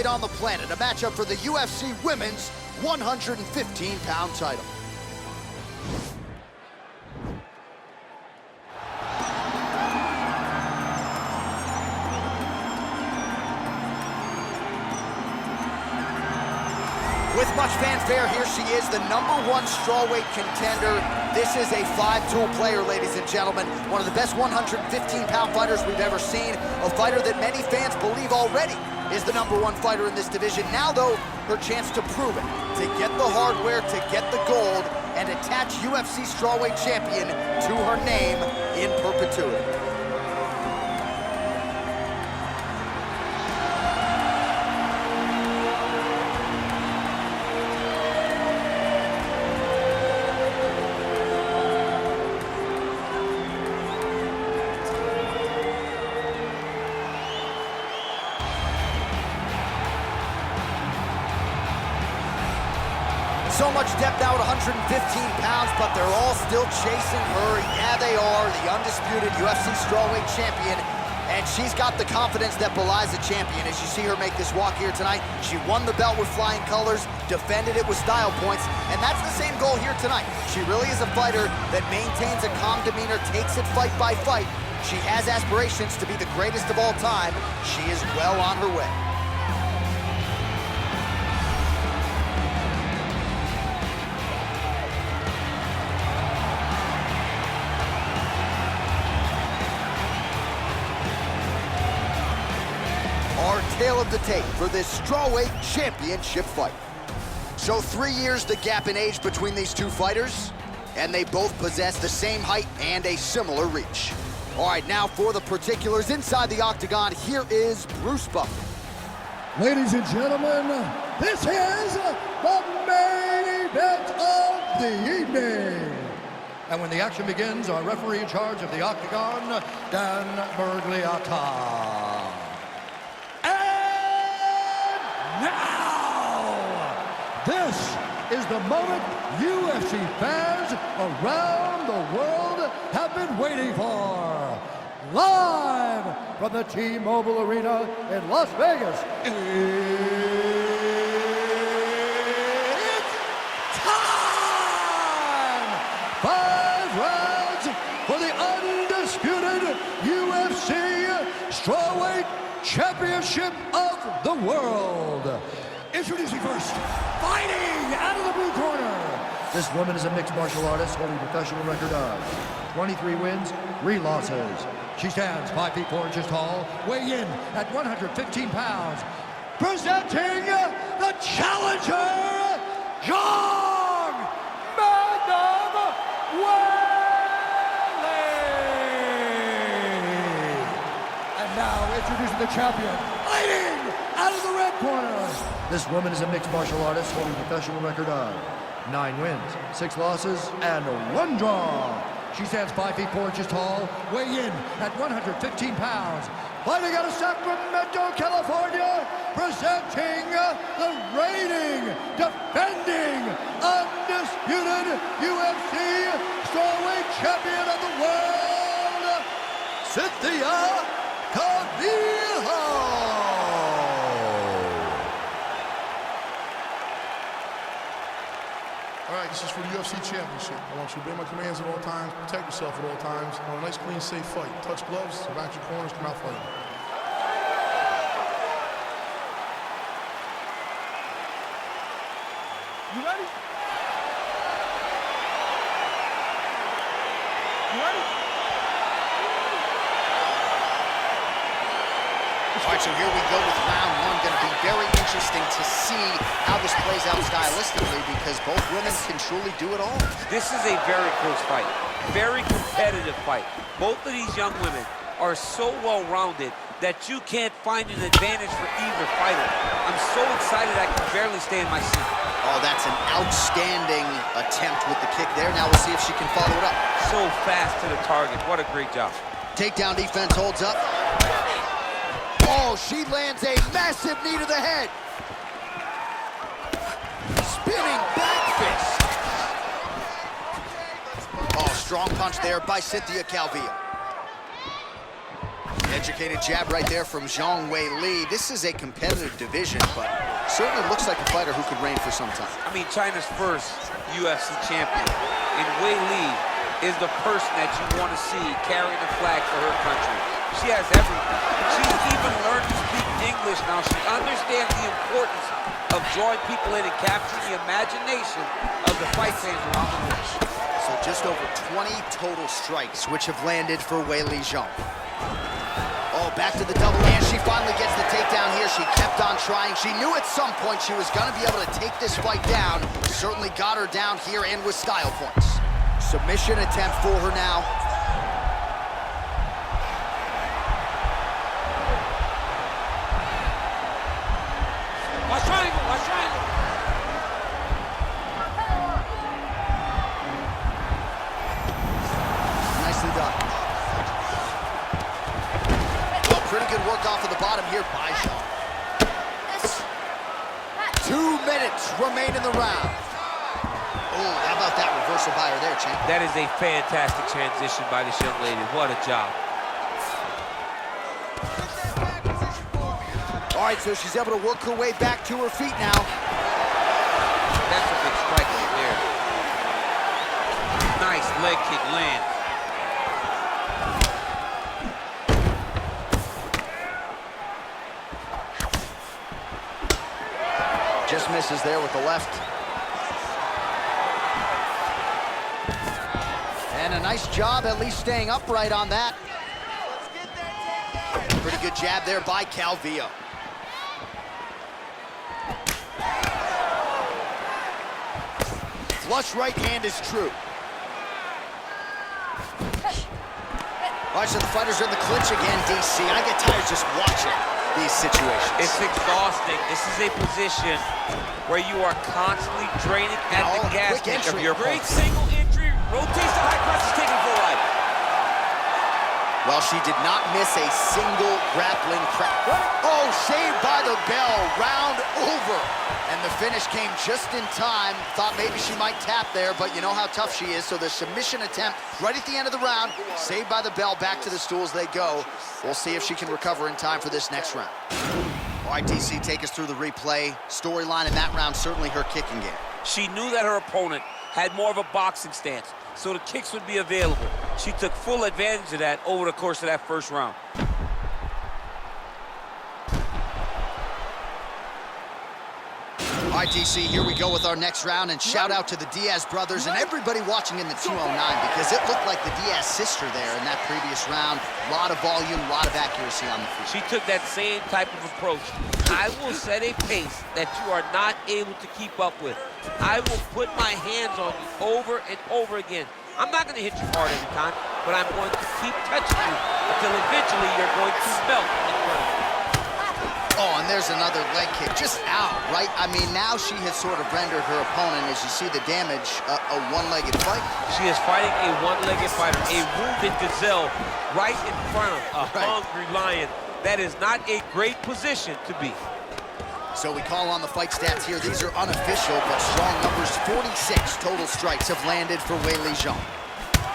middleweight on the planet, a matchup for the UFC Women's 115-pound title. With much fanfare, here she is, the #1 strawweight contender. This is a five-tool player, ladies and gentlemen. One of the best 115-pound fighters we've ever seen. A fighter that many fans believe already is the #1 fighter in this division. Now, though, her chance to prove it, to get the hardware, to get the gold, and attach UFC strawweight champion to her name in perpetuity. So much depth now at 115 pounds, but they're all still chasing her. Yeah, they are, the undisputed UFC strawweight champion. And she's got the confidence that belies a champion. As you see her make this walk here tonight, she won the belt with flying colors, defended it with style points, and that's the same goal here tonight. She really is a fighter that maintains a calm demeanor, takes it fight by fight. She has aspirations to be the greatest of all time. She is well on her way. Our tale of the tape for this strawweight championship fight. So 3 years the gap in age between these two fighters, and they both possess the same height and a similar reach. All right, now for the particulars inside the octagon, here is Bruce Buffer. Ladies and gentlemen, this is the main event of the evening. And when the action begins, our referee in charge of the octagon, Dan Bergliata. Now, this is the moment UFC fans around the world have been waiting for. Live from the T-Mobile Arena in Las Vegas, it's time! 5 rounds for the undisputed UFC Strawweight Championship of the world. Introducing first, fighting out of the blue corner. This woman is a mixed martial artist holding a professional record of 23 wins, 3 losses. She stands 5 feet 4 inches tall, weighing in at 115 pounds. Presenting the challenger, Young Magnum Weili. And now introducing the champion, fighting out of the red corner. This woman is a mixed martial artist holding a professional record of 9 wins, 6 losses, and 1 draw. She stands 5 feet 4 inches tall, weighing in at 115 pounds. Fighting out of Sacramento, California, presenting the reigning, defending, undisputed UFC strawweight champion of the world, Cynthia Calvillo. All right, this is for the UFC Championship. I want you to obey my commands at all times, protect yourself at all times. I want a nice, clean, safe fight. Touch gloves, back your corners, come out fighting. You ready? You ready? All right, so here we go with round 1. Going to be very interesting to see how this plays out stylistically because both women can truly do it all. This is a very close fight, very competitive fight. Both of these young women are so well-rounded that you can't find an advantage for either fighter. I'm so excited I can barely stay in my seat. Oh, that's an outstanding attempt with the kick there. Now we'll see if she can follow it up. So fast to the target. What a great job. Takedown defense holds up. Oh, she lands a massive knee to the head. Spinning back fist. Oh, strong punch there by Cynthia Calvillo. And Well-educated jab right there from Zhang Weili. This is a competitive division, but certainly looks like a fighter who could reign for some time. I mean, China's first UFC champion. And Weili is the person that you want to see carrying the flag for her country. She has everything. She's even learned to speak English now. She understands the importance of drawing people in and capturing the imagination of the fight fans around the world. So just over 20 total strikes, which have landed for Weili Zhang. Oh, back to the double hand. She finally gets the takedown here. She kept on trying. She knew at some point she was going to be able to take this fight down. Certainly got her down here and with style points. Submission attempt for her now. Watch triangle, watch triangle. Nicely done. Oh, pretty good work off of the bottom here by Zhang. 2 minutes remain in the round. Oh, how about that reversal by her there, champ? That is a fantastic transition by this young lady. What a job. All right, so she's able to work her way back to her feet now. That's a big strike right there. Nice leg kick lands. Just misses there with the left. And a nice job at least staying upright on that. Pretty good jab there by Calvillo. Flush right hand is true. All right, so the fighters are in the clinch again, DC. I get tired just watching these situations. It's exhausting. This is a position where you are constantly draining at the gas tank of your opponent. Great single entry, rotates the high press, is taken for life. Well, she did not miss a single grappling crack. Oh, saved by the bell, round over. And the finish came just in time. Thought maybe she might tap there, but you know how tough she is. So the submission attempt right at the end of the round, saved by the bell, back to the stools they go. We'll see if she can recover in time for this next round. All right, DC, take us through the replay. Storyline in that round, certainly her kicking game. She knew that her opponent had more of a boxing stance, so the kicks would be available. She took full advantage of that over the course of that first round. All right, DC, here we go with our next round, and shout out to the Diaz brothers and everybody watching in the 209, because it looked like the Diaz sister there in that previous round. A lot of volume, a lot of accuracy on the feet. She took that same type of approach. I will set a pace that you are not able to keep up with. I will put my hands on you over and over again. I'm not going to hit you hard every time, but I'm going to keep touching you until eventually you're going to melt in front of me. Oh, and there's another leg kick, just out, right? I mean, now she has sort of rendered her opponent, as you see the damage, a one-legged fight. She is fighting a one-legged fighter, a wounded gazelle right in front of a hungry lion. That is not a great position to be. So we call on the fight stats here. These are unofficial, but strong numbers. 46 total strikes have landed for Weili Zhang.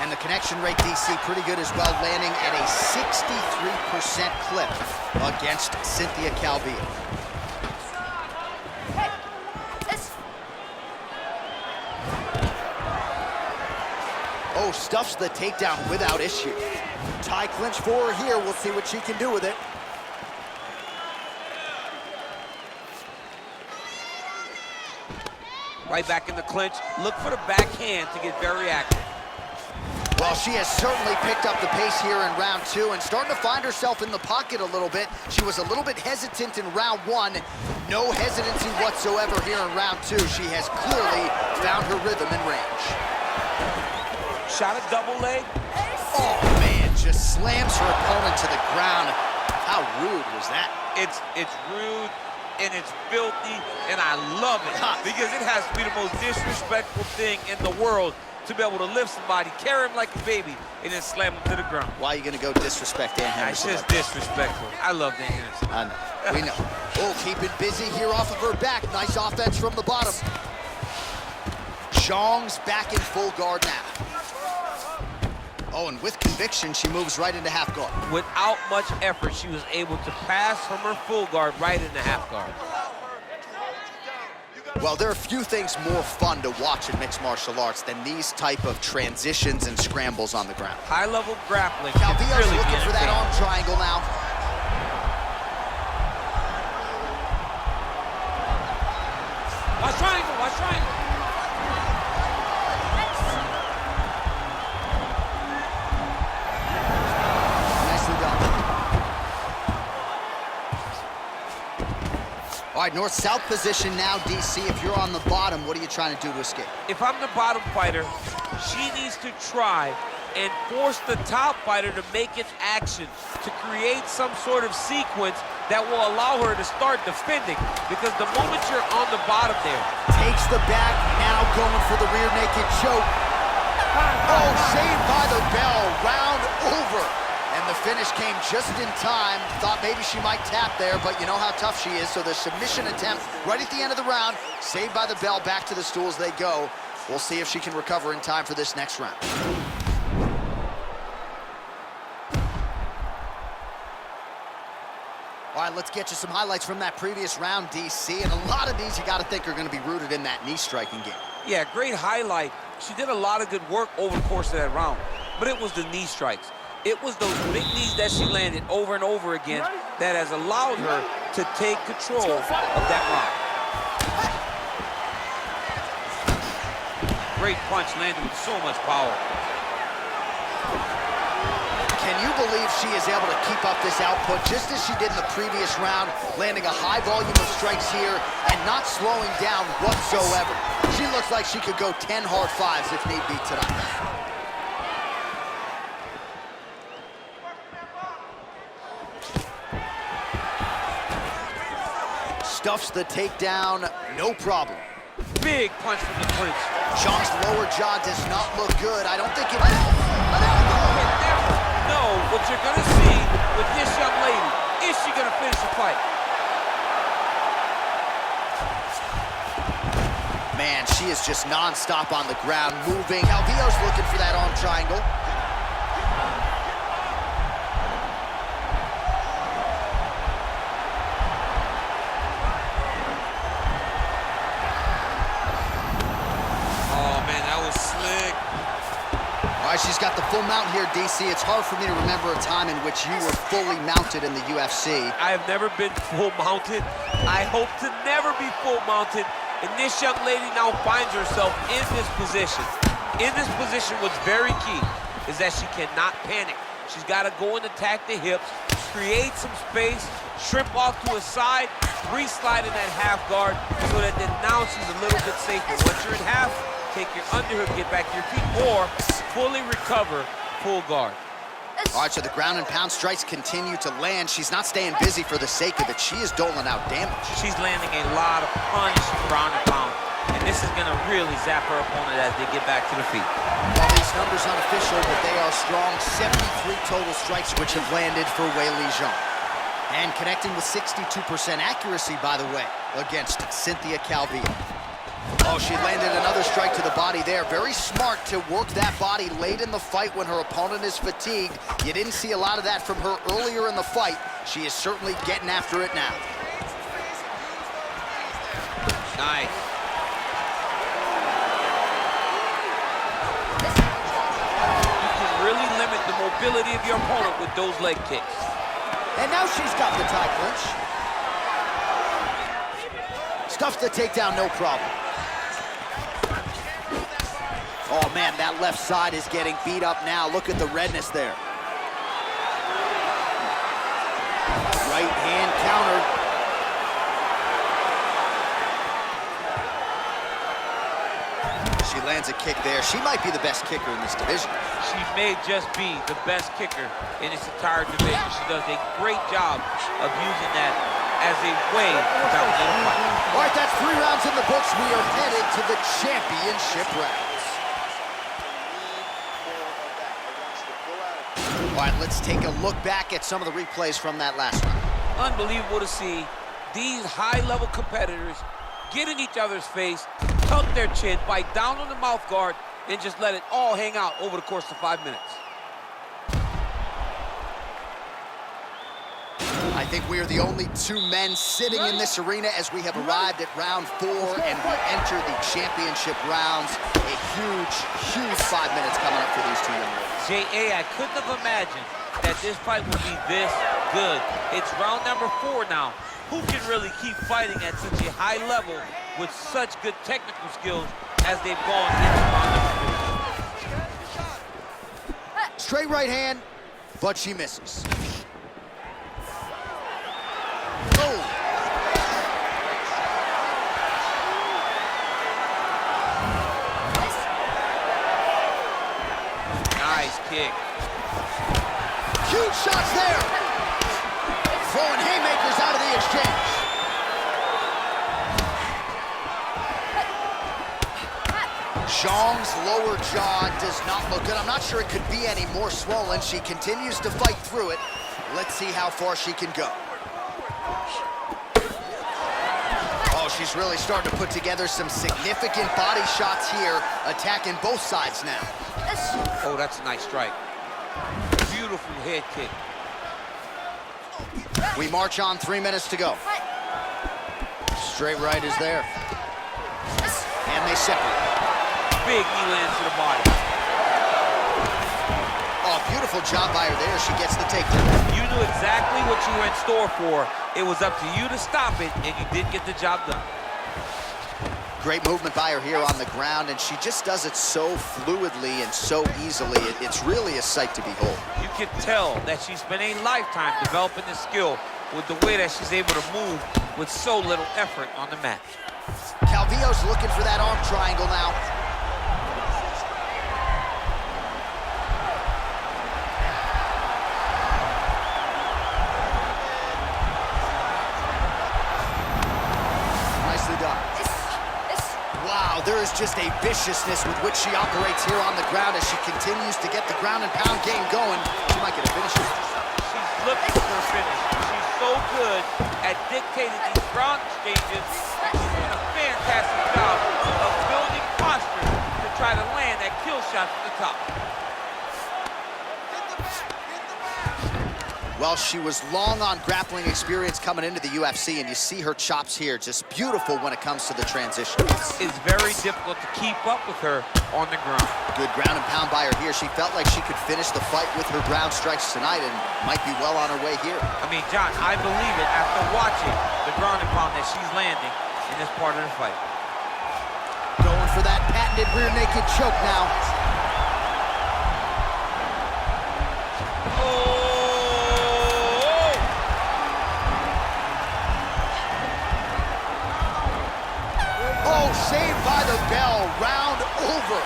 And the connection rate, DC, pretty good as well, landing at a 63% clip against Cynthia Calvillo. Oh, stuffs the takedown without issue. Tie clinch for her here. We'll see what she can do with it. Right back in the clinch. Look for the backhand to get very active. Well, she has certainly picked up the pace here in round two and starting to find herself in the pocket a little bit. She was a little bit hesitant in round one. No hesitancy whatsoever here in round two. She has clearly found her rhythm and range. Shot a double leg. Oh, man, just slams her opponent to the ground. How rude was that? It's rude and it's filthy, and I love it because it has to be the most disrespectful thing in the world to be able to lift somebody, carry him like a baby, and then slam him to the ground. Why are you going to go disrespect Dan Henderson? It's just disrespectful. I love Dan Henderson. I know. We know. Oh, keeping busy here off of her back. Nice offense from the bottom. Zhang's back in full guard now. Oh, and with conviction, she moves right into half guard. Without much effort, she was able to pass from her full guard right into half guard. Well, there are few things more fun to watch in mixed martial arts than these type of transitions and scrambles on the ground. High-level grappling. Calvillo's really looking for that arm triangle now. Watch triangle, watch triangle. Nicely done. All right, north-south position now, DC. If you're on the bottom, what are you trying to do to escape? If I'm the bottom fighter, she needs to try and force the top fighter to make an action, to create some sort of sequence that will allow her to start defending. Because the moment you're on the bottom there. Takes the back, now going for the rear naked choke. Oh, saved by the bell, round over. And the finish came just in time. Thought maybe she might tap there, but you know how tough she is. So the submission attempt right at the end of the round, saved by the bell, back to the stools they go. We'll see if she can recover in time for this next round. All right, let's get you some highlights from that previous round, DC. And a lot of these you got to think are going to be rooted in that knee striking game. Yeah, great highlight. She did a lot of good work over the course of that round, but it was the knee strikes. It was those big knees that she landed over and over again that has allowed her to take control of that round. Great punch landed with so much power. Can you believe she is able to keep up this output just as she did in the previous round, landing a high volume of strikes here and not slowing down whatsoever? She looks like she could go 10 hard fives if need be tonight. Stuffs the takedown, no problem. Big punch from the clinch. Sean's lower jaw does not look good. I don't think it... You never know what you're gonna see with this young lady. Is she gonna finish the fight? Man, she is just non-stop on the ground, moving. Calvillo's looking for that arm triangle. She's got the full mount here, DC. It's hard for me to remember a time in which you were fully mounted in the UFC. I have never been full mounted. I hope to never be full mounted. And this young lady now finds herself in this position. In this position, what's very key is that she cannot panic. She's got to go and attack the hips, create some space, shrimp off to a side, re-slide in that half guard so that then now she's a little bit safer. Once you're in half, take your underhook, get back to your feet, or fully recover full guard. All right, so the ground and pound strikes continue to land. She's not staying busy for the sake of it. She is doling out damage. She's landing a lot of punishing ground and pound, and this is gonna really zap her opponent as they get back to the feet. Well, these numbers unofficial, but they are strong. 73 total strikes which have landed for Weili Zhang. And connecting with 62% accuracy, by the way, against Cynthia Calvillo. Oh, she landed another strike to the body there. Very smart to work that body late in the fight when her opponent is fatigued. You didn't see a lot of that from her earlier in the fight. She is certainly getting after it now. Nice. You can really limit the mobility of your opponent with those leg kicks. And now she's got the tie clinch. Stuffs the takedown, no problem. Oh, man, that left side is getting beat up now. Look at the redness there. Right hand counter. She lands a kick there. She might be the best kicker in this division. She may just be the best kicker in this entire division. She does a great job of using that as a way to balance the fight. All right, that's 3 rounds in the books. We are headed to the championship rounds. All right, let's take a look back at some of the replays from that last round. Unbelievable to see these high-level competitors get in each other's face, tuck their chin, bite down on the mouth guard, and just let it all hang out over the course of 5 minutes. I think we are the only two men sitting in this arena as we have arrived at round 4 and we enter the championship rounds. A huge, huge 5 minutes coming up for these two young ladies. J.A., I couldn't have imagined that this fight would be this good. It's round number 4 now. Who can really keep fighting at such a high level with such good technical skills as they've gone into round number 4? Straight right hand, but she misses. Oh! Nice kick. Huge shots there! Throwing haymakers out of the exchange. Zhang's lower jaw does not look good. I'm not sure it could be any more swollen. She continues to fight through it. Let's see how far she can go. Oh, she's really starting to put together some significant body shots here, attacking both sides now. Oh, that's a nice strike. Beautiful head kick. We march on, 3 minutes to go. Straight right is there. And they separate. Big knee lands to the body. Oh, beautiful job by her there. She gets the takedown. You knew exactly what you were in store for. It was up to you to stop it, and you did get the job done. Great movement by her here on the ground, and she just does it so fluidly and so easily. It's really a sight to behold. You can tell that she spent a lifetime developing this skill with the way that she's able to move with so little effort on the mat. Calvillo's looking for that arm triangle now. Nicely done. Wow, there is just a viciousness with which she operates here on the ground as she continues to get the ground and pound game going. She might get a finish. She's looking for a finish. She's so good at dictating these ground exchanges. She's doing a fantastic job of building posture to try to land that kill shot from the top. Well, she was long on grappling experience coming into the UFC, and you see her chops here, just beautiful when it comes to the transition. It's very difficult to keep up with her on the ground. Good ground and pound by her here. She felt like she could finish the fight with her ground strikes tonight and might be well on her way here. I mean, John, I believe it after watching the ground and pound that she's landing in this part of the fight. Going for that patented rear naked choke now. Oh, saved by the bell, round over.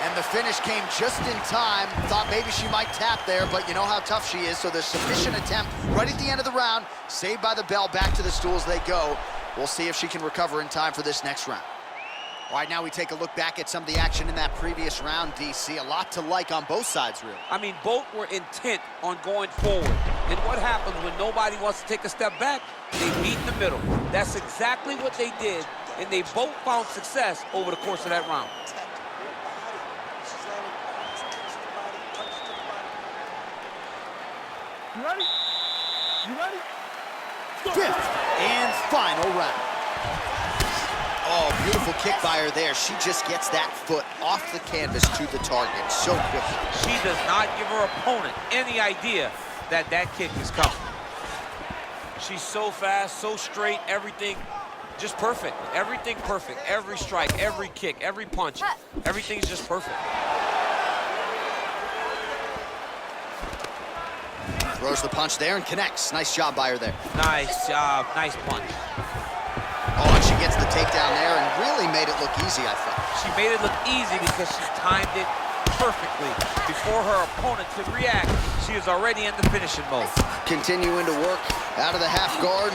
And the finish came just in time. Thought maybe she might tap there, but you know how tough she is, so the sufficient attempt right at the end of the round. Saved by the bell, back to the stools they go. We'll see if she can recover in time for this next round. All right, now we take a look back at some of the action in that previous round, DC. A lot to like on both sides, really. I mean, both were intent on going forward. And what happens when nobody wants to take a step back? They meet in the middle. That's exactly what they did, and they both found success over the course of that round. You ready? You ready? Fifth and final round. Oh, beautiful kick by her there. She just gets that foot off the canvas to the target so quickly. She does not give her opponent any idea that that kick is coming. She's so fast, so straight, everything just perfect. Everything perfect. Every strike, every kick, every punch, everything's just perfect. Throws the punch there and connects. Nice job by her there. Nice job, nice punch. Oh, and she gets the takedown there and really made it look easy, I thought. She made it look easy because she timed it perfectly. Before her opponent could react, she is already in the finishing mode. Continuing to work out of the half guard.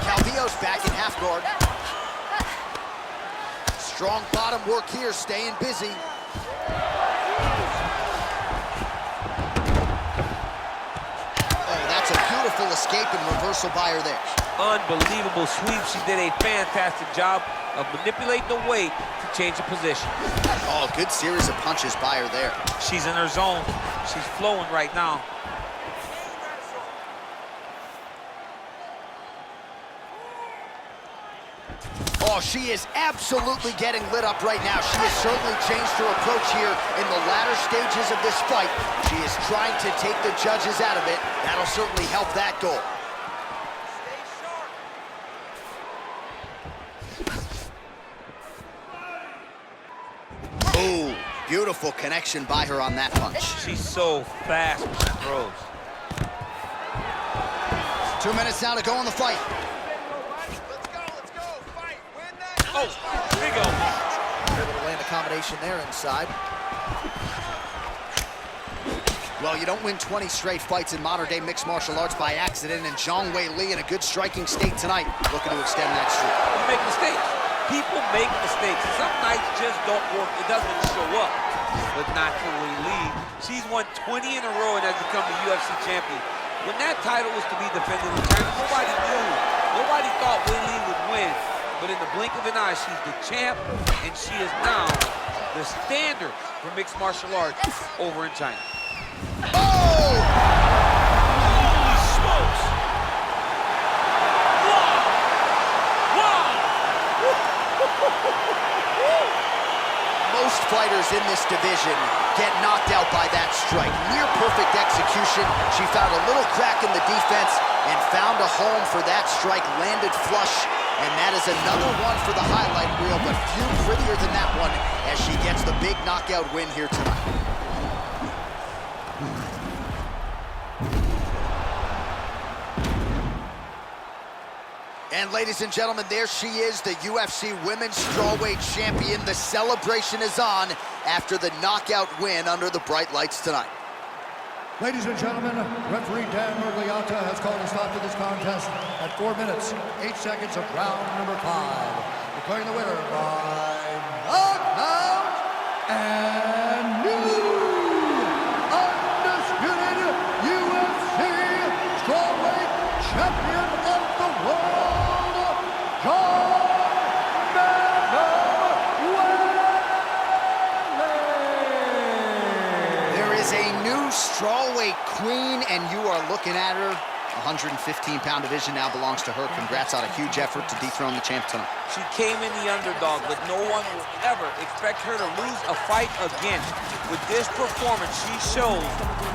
Calvillo's back in half guard. Strong bottom work here, staying busy. Escape and reversal reversal by her there. Unbelievable sweep. She did a fantastic job of manipulating the weight to change the position. Oh, good series of punches by her there. She's in her zone. She's flowing right now. Oh, she is absolutely getting lit up right now. She has certainly changed her approach here in the latter stages of this fight. She is trying to take the judges out of it. That'll certainly help that goal. Ooh, beautiful connection by her on that punch. She's so fast when she throws. 2 minutes now to go in the fight. Oh, big elbow. Able to land a combination there inside. Well, you don't win 20 straight fights in modern-day mixed martial arts by accident, and Zhang Weili in a good striking state tonight, looking to extend that streak. You make mistakes. People make mistakes. Some nights just don't work. It doesn't show up. But not for Weili. She's won 20 in a row and has become the UFC champion. When that title was to be defended in China, nobody knew. Nobody thought Weili would win. But in the blink of an eye, she's the champ, and she is now the standard for mixed martial arts over in China. Oh! Holy smokes! Wow! Most fighters in this division get knocked out by that strike. Near perfect execution. She found a little crack in the defense and found a home for that strike, landed flush. And that is another one for the highlight reel, but few prettier than that one as she gets the big knockout win here tonight. And ladies and gentlemen, there she is, the UFC Women's Strawweight Champion. The celebration is on after the knockout win under the bright lights tonight. Ladies and gentlemen, referee Dan Murgliata has called a stop to this contest at 4 minutes, 8 seconds of round number 5. Declaring the winner by knockout and new undisputed UFC Strawweight Champion of the world, There is a new strawweight queen, and you are looking at her. 115-pound division now belongs to her. Congrats on a huge effort to dethrone the champ tonight. She came in the underdog, but no one will ever expect her to lose a fight again. With this performance, she shows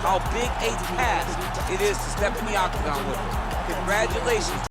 how big a task it is to step in the octagon with her. Congratulations.